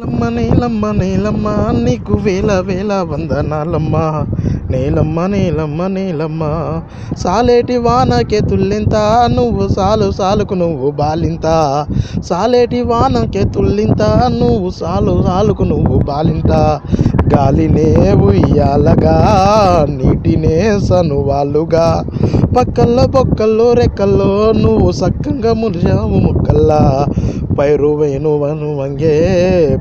అమ్మ నేలమ్మ నేలమ్మ నీకు వేల వేల వందనాలమ్మ. నేలమ్మ నేలమ్మ నేలమ్మ సాలేటి వానకే తుల్లింత నువ్వు సాలు సాలుకు నువ్వు బాలింత. సాలేటి వానకే తుల్లింత నువ్వు సాలు సాలుకు నువ్వు బాలింత. గాలినే ఉయ్యాలగా నీటినే సనువాలుగా పక్కల్లో పొక్కల్లో రెక్కల్లో నువ్వు సక్కంగా మురిశావు ముక్కల్లా. పైరు వేణువను వంగే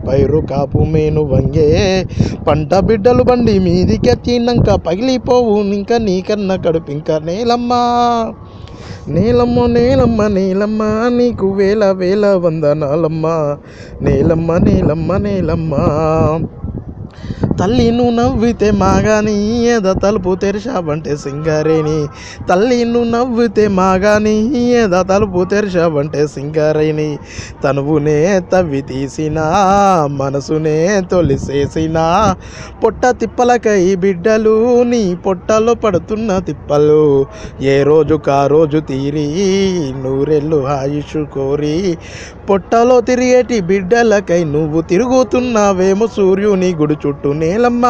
పైరు కాపు మేను వంగే పంట బిడ్డలు బండి మీదికెత్తినాక పగిలిపోవు ఇంకా నీకన్నా కడుపింక. నేలమ్మ నేలమ్మ నేలమ్మ నేలమ్మ నీకు వేల వేల వందనాలమ్మ. నేలమ్మ నేలమ్మ నేలమ్మ తల్లి నువ్వు నవ్వితే మాగాని ఏదో తలుపు తెరిచావంటే సింగారేని. తల్లి నువ్వు నవ్వితే మాగాని ఏదో తలుపు తెరిచావంటే సింగారేని. తనువునే తవ్వి తీసిన మనసునే తొలిసేసిన పొట్ట తిప్పలకై బిడ్డలు నీ పొట్టలో పడుతున్న తిప్పలు. ఏ రోజుకా రోజు తీరి నూరెళ్ళు ఆయుష్ కోరి పొట్టలో తిరిగేటి బిడ్డలకై నువ్వు తిరుగుతున్నావేమో సూర్యుని గుడి చుట్టూ. నేలమ్మ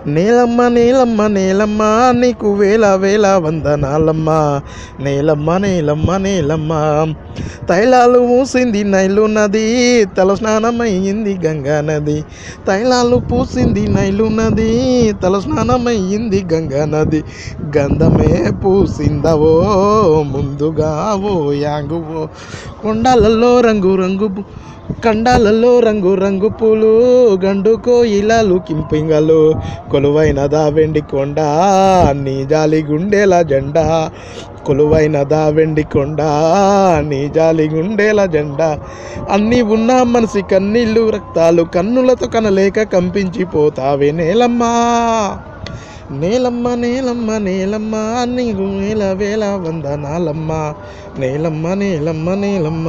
నేలమ్మ నేలమ్మ నేలమ్మ నీకు వేల వేల వందనాలమ్మ. నేలమ్మ నేలమ్మ నేలమ్మ తైలాలు మూసింది నైలు నది తల స్నానమయ్యింది గంగా నది. తైలాలు పూసింది నైలు నది తల స్నానమయ్యింది గంగా నది. గంధమే పూసిందవో ముందుగా ఓ యాంగువో కొండలలో రంగు రంగు కండాలలో రంగు రంగు పూలు గండు కోయిలాలు కింపింగలు కొలువైనదా వెండి కొండ నీ జాలి గుండెల జెండా. కొలువైనదా వెండి కొండ నీ జాలి గుండెల జెండా. అన్నీ ఉన్న మనసి కన్నీళ్ళు రక్తాలు కన్నులతో కనలేక కంపించిపోతావే. నేలమ్మ నేలమ్మ నేలమ్మ నేలమ్మ నీకు వేల వేల వందనాలమ్మ. నేలమ్మ నేలమ్మ నేలమ్మ